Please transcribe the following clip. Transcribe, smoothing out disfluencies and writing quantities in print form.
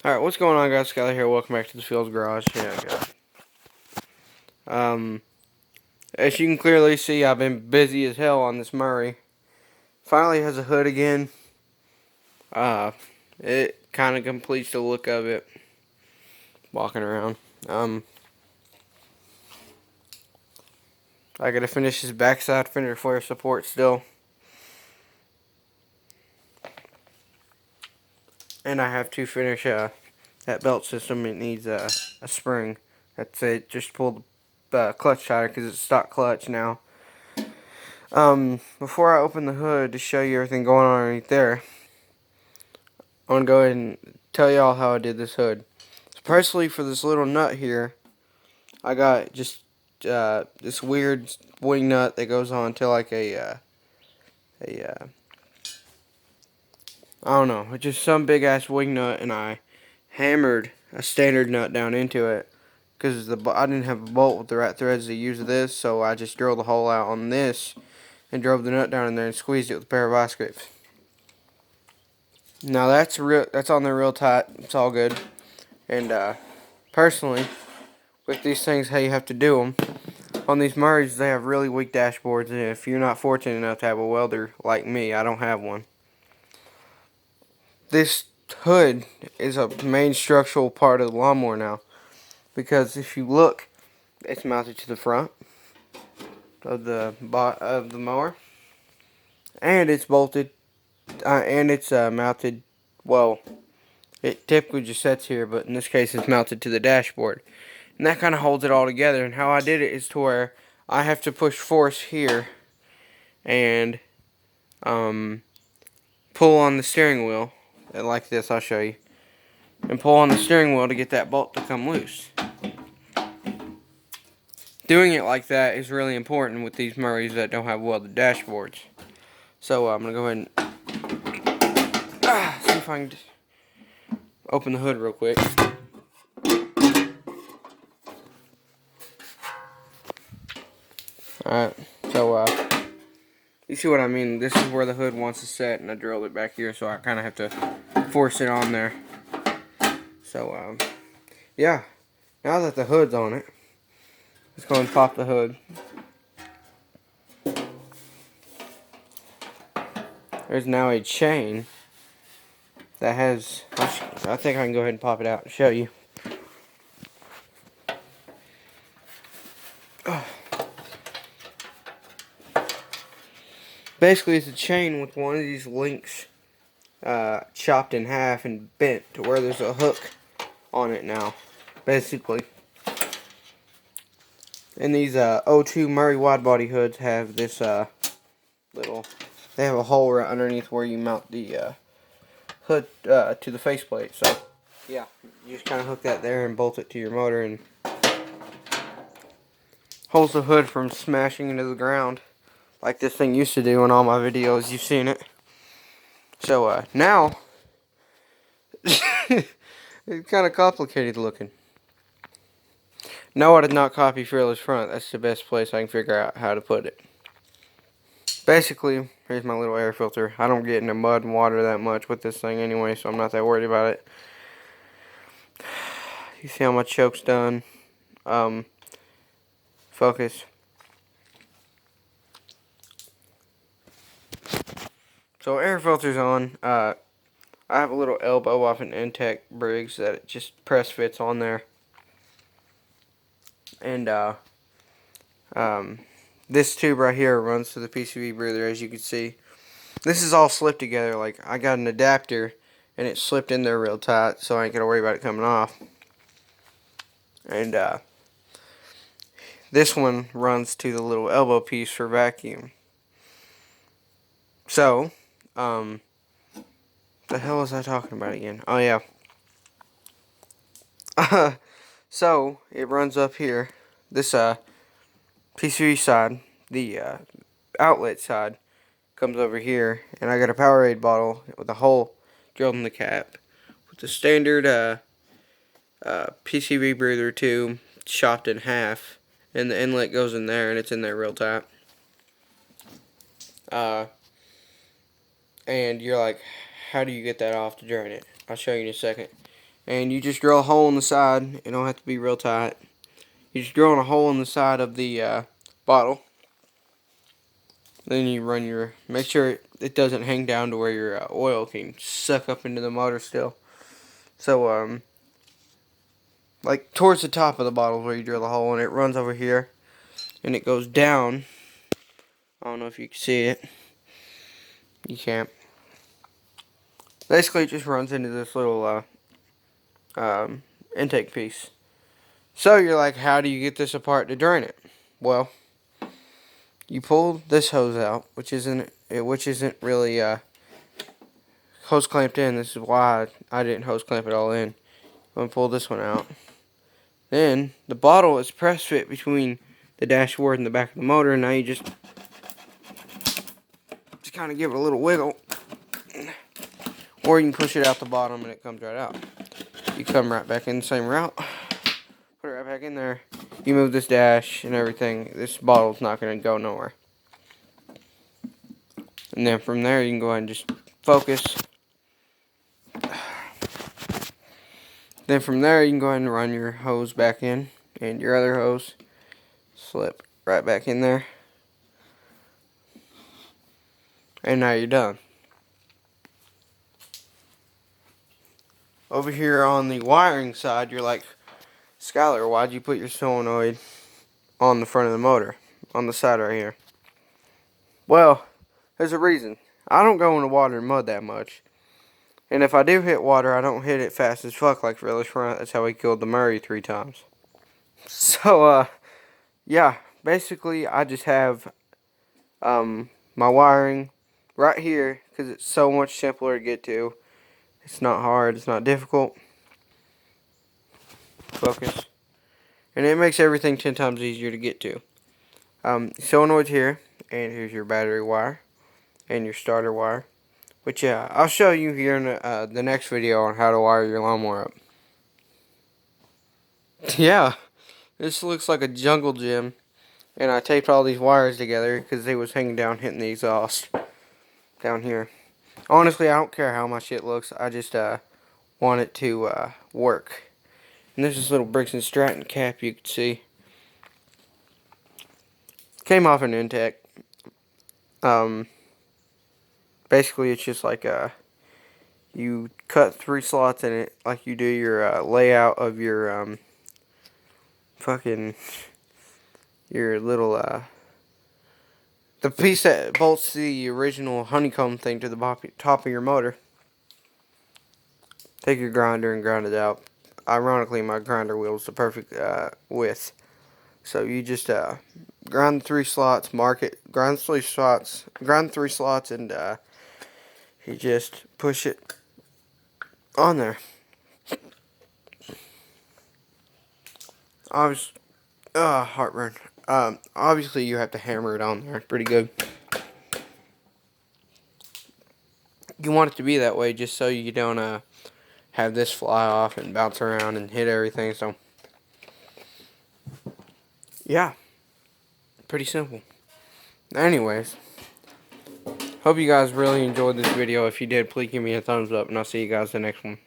Alright, what's going on, guys? Skyler here. Welcome back to the Fields Garage. As you can clearly see, I've been busy as hell on this Murray. Finally has a hood again. It kind of completes the look of it. Walking around. I gotta finish his backside fender flare support still. And I have to finish that belt system. It needs a spring. That's it. Just pull the clutch tighter because it's stock clutch now. Before I open the hood to show you everything going on underneath there, I want to go ahead and tell y'all how I did this hood. So personally, for this little nut here, I got just this weird wing nut that goes on to like I don't know, it's just some big ass wing nut, and I hammered a standard nut down into it because I didn't have a bolt with the right threads to use this, so I just drilled a hole out on this and drove the nut down in there and squeezed it with a pair of vice grips. Now that's on there real tight. It's all good. And personally, with these things, how you have to do them. On these Murrays, they have really weak dashboards, and if you're not fortunate enough to have a welder like me, I don't have one. This hood is a main structural part of the lawnmower now, because if you look, it's mounted to the front of the mower, and it's bolted, and it's mounted. Well, it typically just sits here, but in this case, it's mounted to the dashboard. And that kind of holds it all together. And how I did it is to where I have to push force here and pull on the steering wheel. And like this, I'll show you. And pull on the steering wheel to get that bolt to come loose. Doing it like that is really important with these Murrays that don't have welded dashboards. So I'm going to go ahead and see if I can open the hood real quick. Alright, so you see what I mean? This is where the hood wants to set, and I drilled it back here, so I kind of have to force it on there. So, yeah, now that the hood's on it, let's go and pop the hood. There's now a chain that has, I think I can go ahead and pop it out and show you. Basically, it's a chain with one of these links chopped in half and bent to where there's a hook on it now, basically. And these O2 Murray wide body hoods have this they have a hole right underneath where you mount the hood to the faceplate. So, yeah, you just kind of hook that there and bolt it to your motor, and holds the hood from smashing into the ground like this thing used to do in all my videos. You've seen it. So, now, it's kind of complicated looking. No, I did not copy Fearless Front. That's the best place I can figure out how to put it. Basically, here's my little air filter. I don't get into mud and water that much with this thing anyway, so I'm not that worried about it. You see how my choke's done. Focus. So air filter's on. I have a little elbow off an Intech Briggs that it just press fits on there. And this tube right here runs to the PCV breather, as you can see. This is all slipped together. Like, I got an adapter and it slipped in there real tight, so I ain't gotta worry about it coming off. And this one runs to the little elbow piece for vacuum. So, the hell was I talking about again? Oh, yeah. So, it runs up here. This PCV side, the outlet side, comes over here. And I got a Powerade bottle with a hole drilled in the cap. With the standard PCV breather tube chopped in half. And the inlet goes in there, and it's in there real tight. And you're like, how do you get that off to drain it? I'll show you in a second. and you just drill a hole in the side. It don't have to be real tight. You just drill a hole in the side of the bottle. Then you run your, make sure it doesn't hang down to where your oil can suck up into the motor still. So like towards the top of the bottle where you drill the hole, and it runs over here, and it goes down. I don't know if you can see it. You can't. Basically, it just runs into this little intake piece. So you're like, how do you get this apart to drain it? Well, you pull this hose out, which isn't really hose clamped in. This is why I didn't hose clamp it all in. I'm gonna pull this one out. Then the bottle is press fit between the dashboard and the back of the motor, and now you just kind of give it a little wiggle, or you can push it out the bottom and it comes right out. You come right back in the same route, put it right back in there. You move this dash and everything. This bottle's not going to go nowhere. And then from there, you can go ahead and just focus. Then from there, you can go ahead and run your hose back in, and your other hose slip right back in there. And now you're done. Over here on the wiring side, you're like, Skylar, why'd you put your solenoid on the front of the motor, on the side right here? Well, there's a reason. I don't go into water and mud that much. And if I do hit water, I don't hit it fast as fuck like Realist Front. That's how he killed the Murray 3 times. So, yeah, basically I just have my wiring right here because it's so much simpler to get to. It's not hard, it's not difficult. Focus. And it makes everything 10 times easier to get to. Solenoid's here, and here's your battery wire and your starter wire. Which, yeah, I'll show you here in the next video on how to wire your lawnmower up. Yeah, this looks like a jungle gym. And I taped all these wires together because they was hanging down hitting the exhaust down here. Honestly, I don't care how my shit looks. I just want it to work. And this is little Briggs & Stratton cap you can see. Came off an Intech. Basically, it's just like you cut 3 slots in it, like you do your layout of your your little the piece that bolts the original honeycomb thing to the top of your motor. Take your grinder and grind it out. Ironically, my grinder wheel is the perfect width. So you just grind the 3 slots, mark it, grind 3 slots, and you just push it on there. Obviously, heartburn. Obviously, you have to hammer it on there pretty good. You want it to be that way just so you don't have this fly off and bounce around and hit everything. So, yeah, pretty simple. Anyways, hope you guys really enjoyed this video. If you did, please give me a thumbs up, and I'll see you guys in the next one.